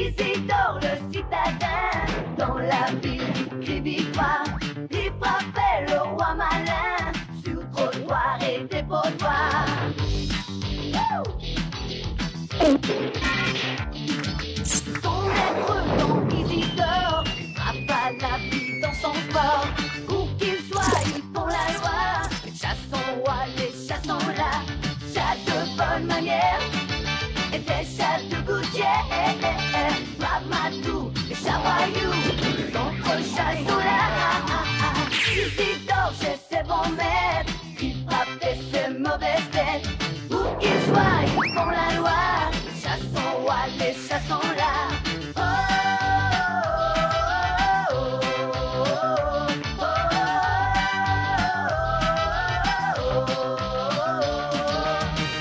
Isidore le citadin, dans la ville crie victoire. Il frappait le roi malin, sur trottoir et dépotoir. Son maître dans Isidore frappe à la vie dans son fort. Où qu'il soit, ils font la loi. Les chats sont rois, les chats sont là. Chats de bonne manière et des chats de gouttière. Ramatou, les chats voyous, d'autres chats sont là. Isidore chez ses bons maîtres, il frappe ses mauvaises têtes. Où qu'ils soient, ils font la loi. Les chats sont rois, les chats sont là.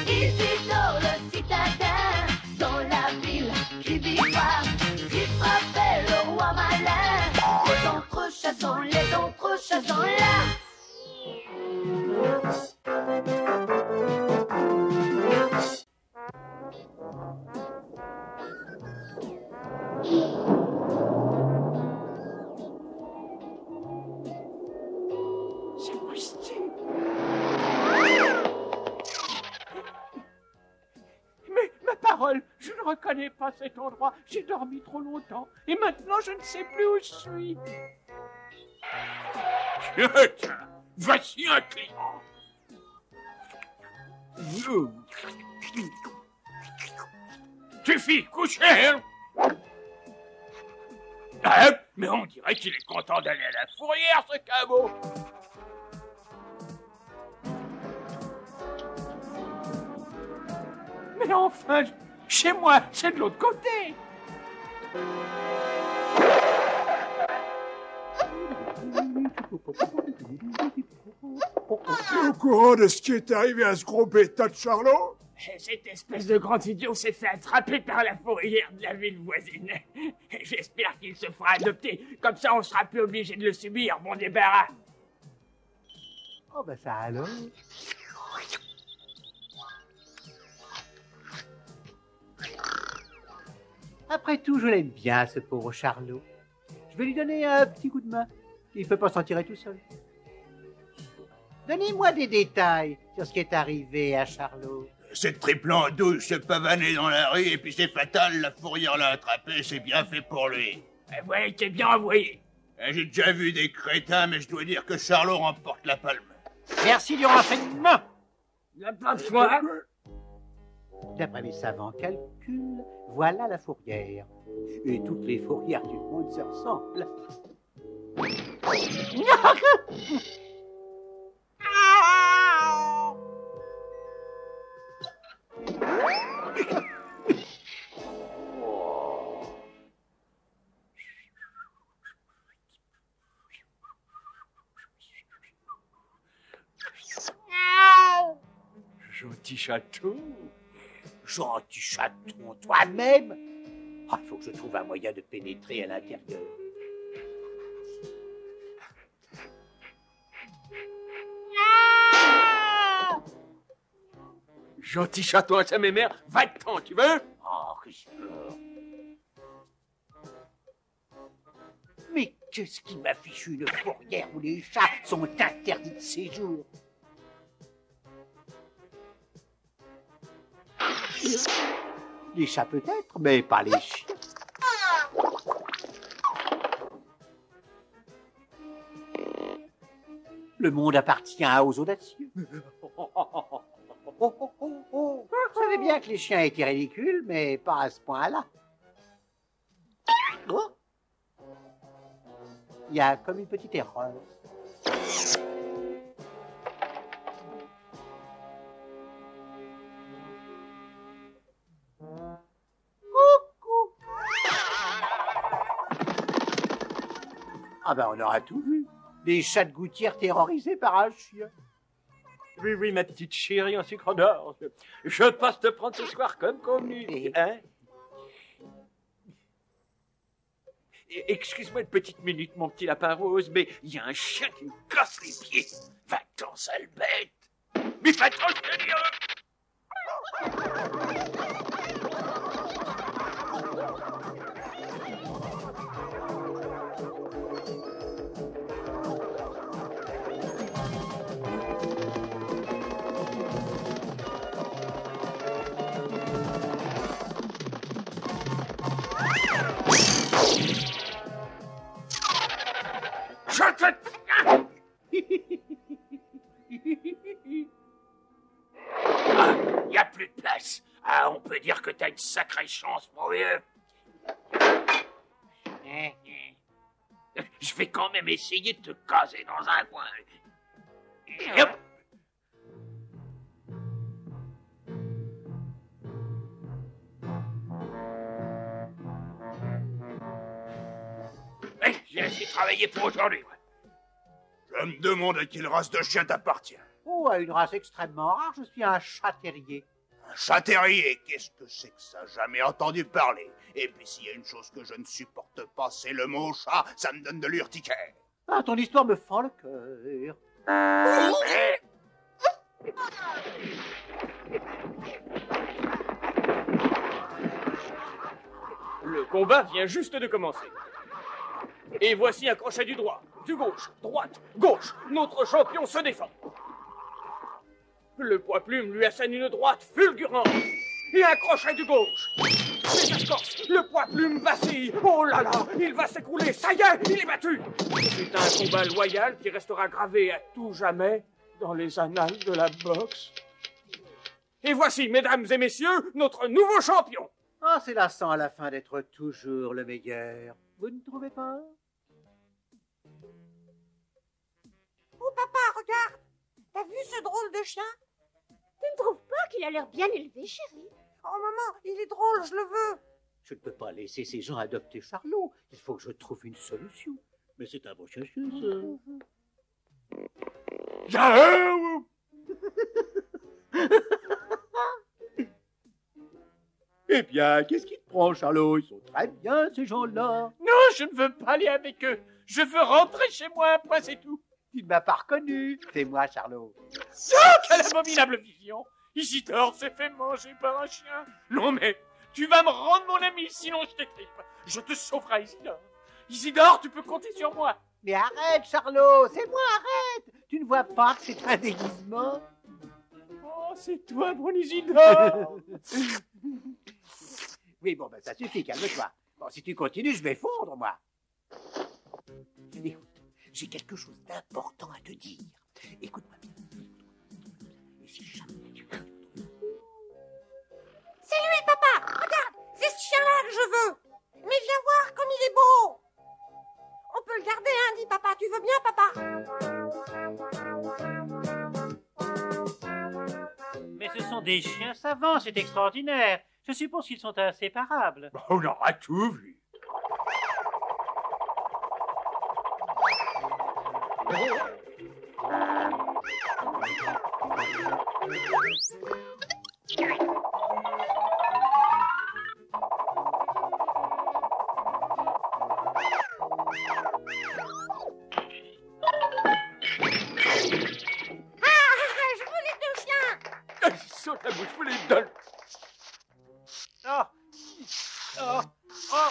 Isidore le citadin, dans la ville crie victoire. Il frappait le roi malin. Les autres chassons là. Mais ma parole, je ne reconnais pas cet endroit. J'ai dormi trop longtemps et maintenant je ne sais plus où je suis. Tiens, voici un client. Suffit, coucher, hein? Ah, mais on dirait qu'il est content d'aller à la fourrière, ce cabot. Mais enfin, chez moi, c'est de l'autre côté. Tu es au courant de ce qui est arrivé à ce gros bêta de Charlot? Cette espèce de grand idiot s'est fait attraper par la fourrière de la ville voisine. J'espère qu'il se fera adopter. Comme ça, on sera plus obligé de le subir, bon débarras. Oh bah ça alors. Après tout, je l'aime bien, ce pauvre Charlot. Je vais lui donner un petit coup de main. Il peut pas s'en tirer tout seul. Donnez-moi des détails sur ce qui est arrivé à Charlot. Cette triple en douce se pavaner dans la rue et puis c'est fatal, la fourrière l'a attrapé, c'est bien fait pour lui. Ouais, t'es bien envoyé. J'ai déjà vu des crétins, mais je dois dire que Charlot remporte la palme. Merci du renseignement. Y'a pas de quoi. D'après mes savants calculs, voilà la fourrière. Et toutes les fourrières du monde se ressemblent. Gentil chaton. Gentil chaton, toi-même. Ah, il faut que je trouve un moyen de pénétrer à l'intérieur. Gentil chaton à sa mémère, va-t'en, tu veux? Oh, Richard. Mais qu'est-ce qui m'a fichu une fourrière où les chats sont interdits de séjour? Les chats peut-être, mais pas les chiens. Le monde appartient aux audacieux. Vous savez bien que les chiens étaient ridicules, mais pas à ce point-là. Oh. Il y a comme une petite erreur. Ah ben on aura tout vu. Des chats de gouttière terrorisés par un chien. Oui, oui, ma petite chérie en sucre d'or. Je passe te prendre ce soir comme convenu. Hein? Excuse-moi une petite minute, mon petit lapin rose, mais il y a un chien qui me casse les pieds. Va-t'en, sale bête. Mais va-t'en, je te dis. malchance, mon vieux. Je vais quand même essayer de te caser dans un coin. Et hop. J'ai assez travaillé pour aujourd'hui. Je me demande à quelle race de chien t'appartiens. Oh, à une race extrêmement rare, je suis un chat terrier. Un chat terrier, qu'est-ce que c'est que ça? Jamais entendu parler. Et puis s'il y a une chose que je ne supporte pas, c'est le mot chat, ça me donne de l'urticaire. Ah, ton histoire me fend le cœur. Le combat vient juste de commencer. Et voici un crochet du droit, du gauche, droite, gauche. Notre champion se défend. Le poids-plume lui assène une droite fulgurante. Et un crochet du gauche. Mais ça se corse. Le poids-plume vacille. Oh là là, il va s'écrouler. Ça y est, il est battu. C'est un combat loyal qui restera gravé à tout jamais dans les annales de la boxe. Et voici, mesdames et messieurs, notre nouveau champion. Ah, c'est lassant à la fin d'être toujours le meilleur. Vous ne trouvez pas? Oh papa, regarde! T'as vu ce drôle de chien? Tu ne trouves pas qu'il a l'air bien élevé, chérie? Oh maman, il est drôle, je le veux! Je ne peux pas laisser ces gens adopter Charlot. Il faut que je trouve une solution. Mais c'est un beau chien, ça. Eh bien, qu'est-ce qui te prend, Charlot? Ils sont très bien, ces gens-là. Non, je ne veux pas aller avec eux. Je veux rentrer chez moi, point c'est tout. Tu ne m'as pas reconnu. C'est moi, Charlot. Oh, quelle abominable vision! Isidore s'est fait manger par un chien. Non mais, tu vas me rendre mon ami, sinon je t'étripe. Je te sauverai, Isidore. Isidore, tu peux compter sur moi. Mais arrête, Charlot. C'est moi, arrête. Tu ne vois pas que c'est un déguisement? Oh, c'est toi, mon Isidore. Oui, bon, ben ça suffit, calme-toi. Bon, si tu continues, je vais fondre, moi. Écoute, j'ai quelque chose d'important à te dire. Écoute-moi bien. Et si jamais tu... C'est lui, papa! Regarde! C'est ce chien-là que je veux! Mais viens voir comme il est beau! On peut le garder, hein, dit papa. Tu veux bien, papa? Mais ce sont des chiens savants, c'est extraordinaire. Je suppose qu'ils sont inséparables. On aura tout vu. Saute la bouche, vous les donne. Oh. Oh. Oh.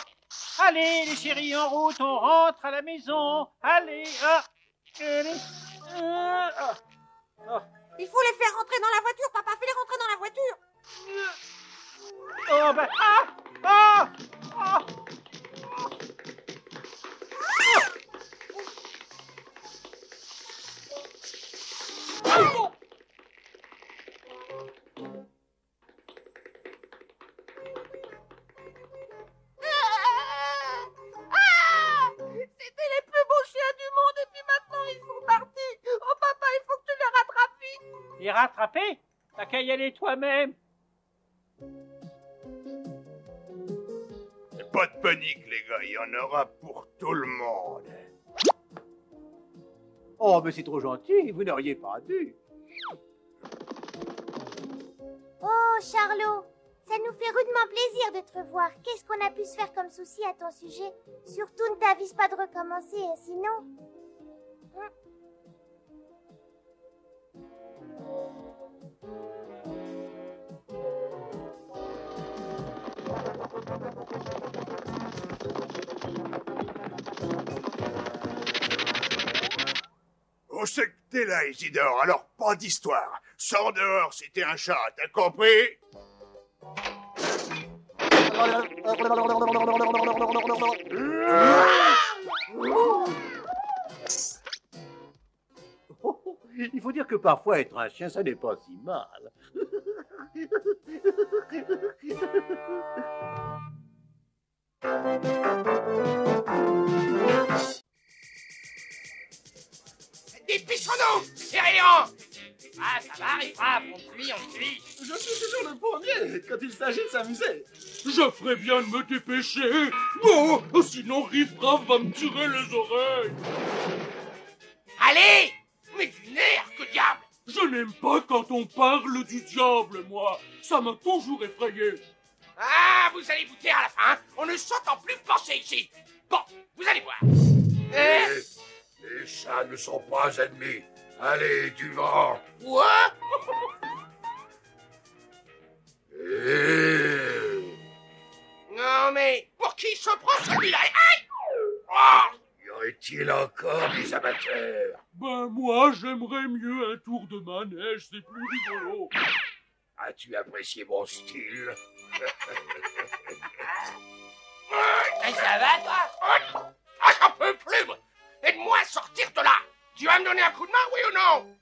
Allez, les chéris, en route, on rentre à la maison. Allez, allez. Il faut les faire rentrer dans la voiture, papa. Fais-les rentrer dans la voiture. Oh, ben, C'était les plus beaux chiens du monde et puis maintenant ils sont partis. Oh papa, il faut que tu les rattrapes vite. les rattraper? T'as qu'à y aller toi-même. Pas de panique, les gars, il y en aura pour tout le monde. Oh, mais c'est trop gentil. Vous n'auriez pas dû. Oh, Charlot, ça nous fait rudement plaisir de te revoir. Qu'est-ce qu'on a pu se faire comme souci à ton sujet? Surtout, ne t'avise pas de recommencer, sinon... On sait que t'es là, Isidore, alors pas d'histoire. Sors dehors si t'es un chat, t'as compris? Il faut dire que parfois être un chien, ça n'est pas si mal. Dépêchons-nous, Chéréon! Ah, ça va, Riffraff, on suit. Je suis toujours le premier quand il s'agit de s'amuser. Je ferais bien de me dépêcher. Oh, sinon Riffraff va me tirer les oreilles. Allez! Mais du nerf, que diable! Je n'aime pas quand on parle du diable, moi. Ça m'a toujours effrayé. Ah, vous allez vous taire à la fin, hein. On ne s'entend plus penser ici. Bon, vous allez voir. Les chats ne sont pas ennemis. Allez, du vent. Quoi? Non mais, pour qui se prend celui-là? Aïe! Oh! Y aurait-il encore des amateurs? Ben moi, j'aimerais mieux un tour de manège, c'est plus rigolo. As-tu apprécié mon style? Ça va, toi? Ah, j'en peux plus, moi. Aide-moi à sortir de là. Tu vas me donner un coup de main, oui ou non?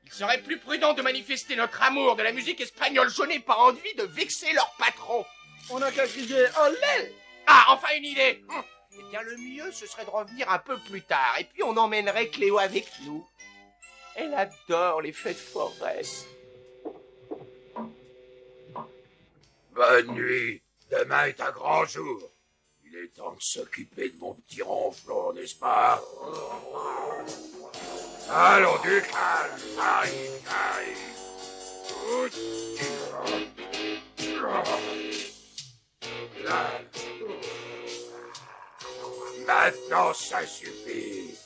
Il serait plus prudent de manifester notre amour de la musique espagnole. Je n'ai pas envie de vexer leur patron. On n'a qu'à crier olé. Ah, enfin une idée. Eh bien, le mieux, ce serait de revenir un peu plus tard. Et puis, on emmènerait Cléo avec nous. Elle adore les fêtes foraines. Bonne nuit. Demain est un grand jour. Il est temps de s'occuper de mon petit ronflon, n'est-ce pas? Allons, du calme. Aïe, aïe. Là. Maintenant, ça suffit.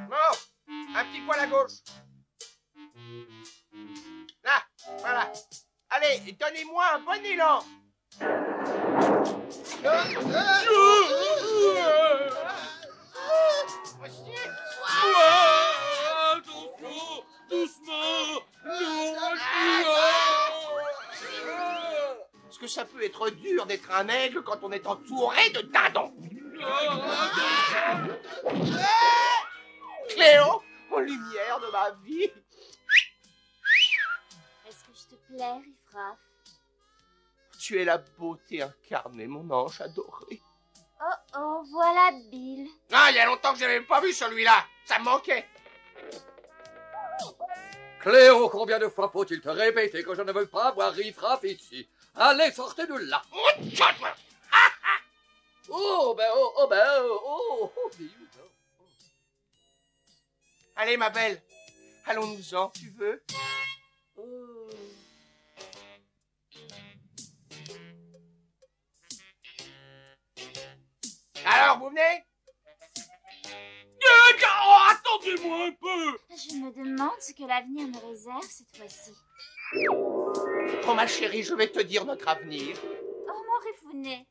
Bon, un petit poil à gauche. Là, voilà. Allez, donnez-moi un bon élan. Attention, doucement. Est-ce que ça peut être dur d'être un aigle quand on est entouré de dindons? Cléo, en lumière de ma vie. Est-ce que je te plais, Riffraff? Tu es la beauté incarnée, mon ange adoré. Oh oh, voilà Bill. Ah, il y a longtemps que je n'avais pas vu celui-là. Ça me manquait. Cléo, combien de fois faut-il te répéter que je ne veux pas voir Riffraff ici? Allez, sortez de là. Allez, ma belle. Allons-nous-en, tu veux? Alors, vous venez? Oh, attendez-moi un peu. Je me demande ce que l'avenir me réserve cette fois-ci. Oh, ma chérie, je vais te dire notre avenir. Oh, mon Rifounet.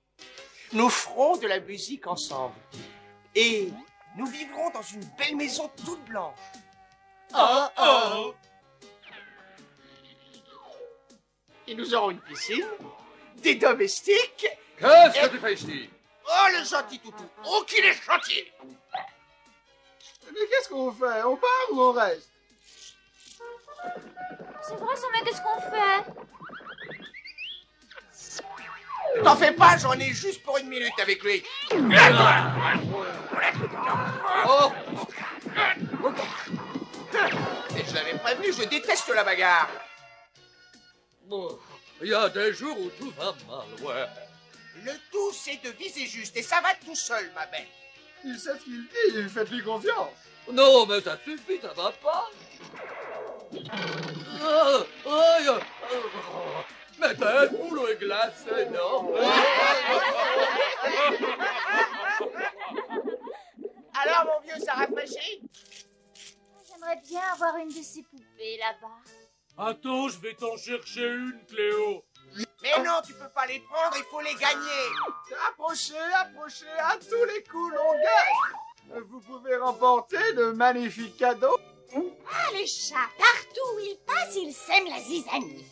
Nous ferons de la musique ensemble. Et nous vivrons dans une belle maison toute blanche. Oh, oh. Et nous aurons une piscine, des domestiques. Qu'est-ce que tu fais ici? Oh, le gentil toutou. Oh, qu'il est gentil. Mais qu'est-ce qu'on fait? On part ou on reste? C'est vrai, ça, mais qu'est-ce qu'on fait? Ne t'en fais pas, j'en ai juste pour 1 minute avec lui. Oh. Et je l'avais prévenu, je déteste la bagarre. Bon, il y a des jours où tout va mal, ouais. Le tout, c'est de viser juste, et ça va tout seul, ma belle. Il sait ce qu'il dit, faites-lui confiance. Non, mais ça suffit, ça va pas. Mais ta boule est glacée, non? Alors, mon vieux, ça rafraîchit? J'aimerais bien avoir une de ces poupées là-bas. Attends, je vais t'en chercher une, Cléo. Mais non, tu peux pas les prendre, il faut les gagner. Approchez, approchez, à tous les coups, l'on gagne. Vous pouvez remporter de magnifiques cadeaux. Ah, les chats, partout où ils passent, ils sèment la zizanie.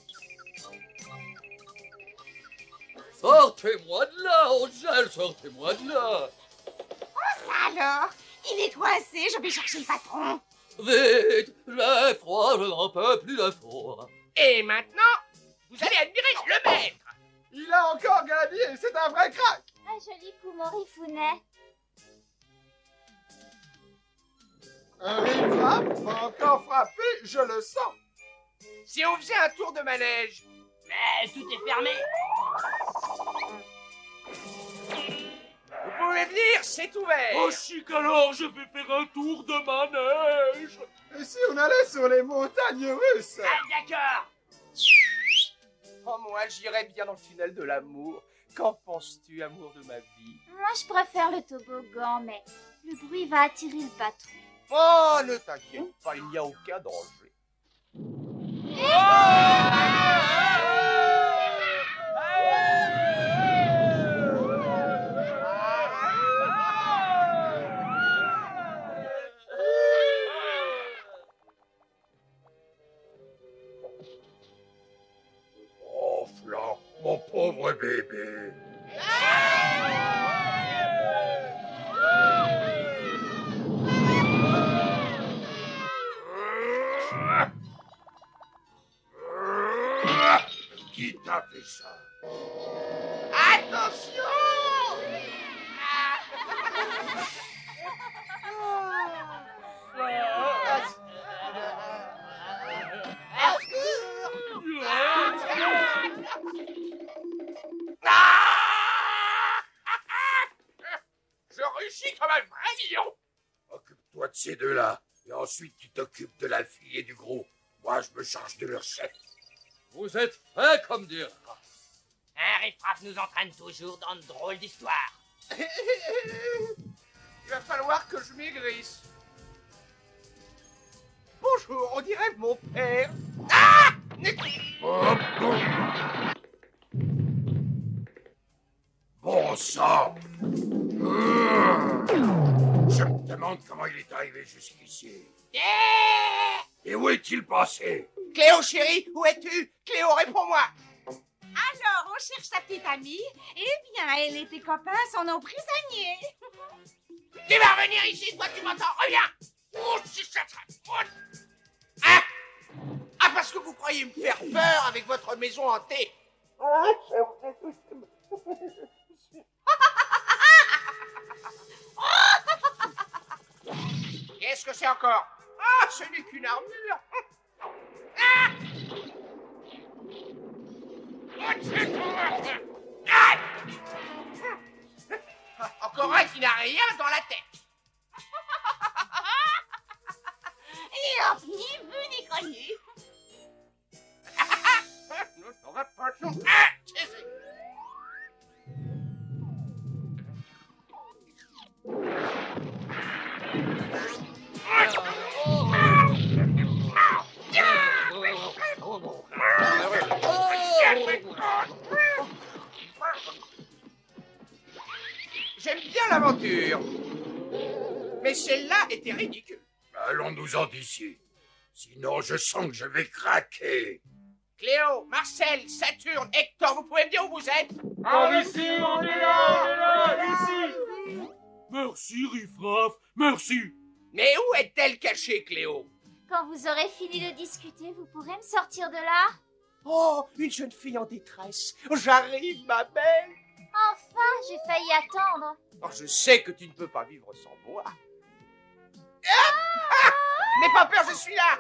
Sortez-moi de là, Angèle, sortez-moi de là. Ça alors? Il est coincé, je vais chercher le patron. Vite, j'ai froid, je n'en peux plus de froid. Et maintenant, vous allez admirer le maître. Il a encore gagné, c'est un vrai crack. Un joli coup, mon Rifounet. Un riff-raff va encore frapper, je le sens. Si on faisait un tour de manège. Mais tout est fermé. Vous pouvez venir, c'est ouvert. Oh chic, alors je vais faire un tour de manège. Et si on allait sur les montagnes russes? Ah, d'accord. Oh, moi, j'irais bien dans le tunnel de l'amour. Qu'en penses-tu, amour de ma vie? Moi, je préfère le toboggan, mais le bruit va attirer le patron. Oh, ne t'inquiète pas, il n'y a aucun danger. Oh, Flan, mon pauvre bébé. Qui t'a fait ça? Attention! Je réussis comme un vrai lion. Occupe-toi de ces deux-là, et ensuite tu t'occupes de la fille et du gros. Moi, je me charge de leur chef. Vous êtes fait comme des rats. Un riff-raff nous entraîne toujours dans de drôles d'histoires. Il va falloir que je maigrisse. Bonjour, on dirait mon père. Ah! Oh, bon. Bon sang. Je me demande comment il est arrivé jusqu'ici. Et où est-il passé? Cléo, chérie, où es-tu? Cléo, réponds-moi. Alors, on cherche sa petite amie. Eh bien, elle et tes copains sont nos prisonniers. Tu vas revenir ici, toi, tu m'entends? Reviens. Oh, si ça Ah! Ah, parce que vous croyez me faire peur avec votre maison hantée. Qu'est-ce que c'est encore? Ah, ce n'est qu'une armure. Ah! Encore un qui n'a rien dans la tête. Et hop, ni vu ni connu. N'aurait pas de chance. Ah, j'aime bien l'aventure. Mais celle-là était ridicule. Allons-nous-en d'ici. Sinon, je sens que je vais craquer. Cléo, Marcel, Saturne, Hector, vous pouvez me dire où vous êtes? Ici, on est là, ici. Merci, Riffraff, merci. Mais où est-elle cachée, Cléo? Quand vous aurez fini de discuter, vous pourrez me sortir de là? Oh, une jeune fille en détresse. J'arrive, ma belle. Enfin, j'ai failli attendre. Oh, je sais que tu ne peux pas vivre sans moi. Ah! N'aie pas peur, je suis là.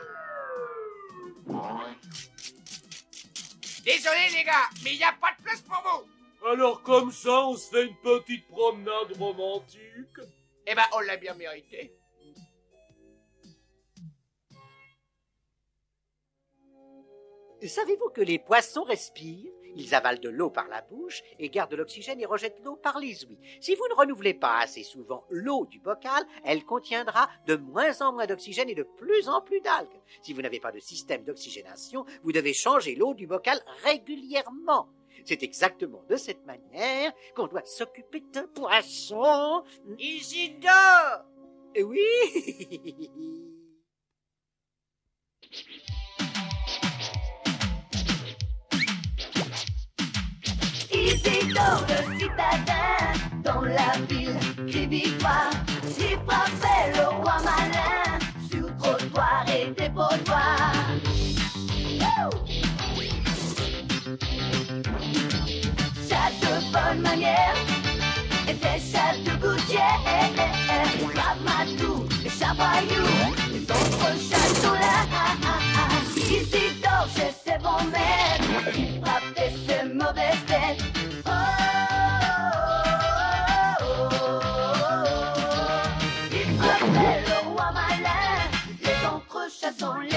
Désolé, les gars, mais il n'y a pas de place pour vous. Alors comme ça, on se fait une petite promenade romantique. Eh ben, on l'a bien mérité. Savez-vous que les poissons respirent? Ils avalent de l'eau par la bouche et gardent de l'oxygène et rejettent l'eau par les ouïes. Si vous ne renouvelez pas assez souvent l'eau du bocal, elle contiendra de moins en moins d'oxygène et de plus en plus d'algues. Si vous n'avez pas de système d'oxygénation, vous devez changer l'eau du bocal régulièrement. C'est exactement de cette manière qu'on doit s'occuper d'un poisson. Isidore! Oui! Isidore, Isidore le citadin, dans la ville crie victoire. Il frappait le roi malin, sur trottoir et dépotoir. Chat de bonne manière, était chat de gouttière. Ramatou et Chabayou, les autres chats sont là. Isidore chez ses bons maîtres, il frappait ses mauvaises têtes. Oh, oh, oh, oh. Il frappait le roi malin, les autres chats sont là.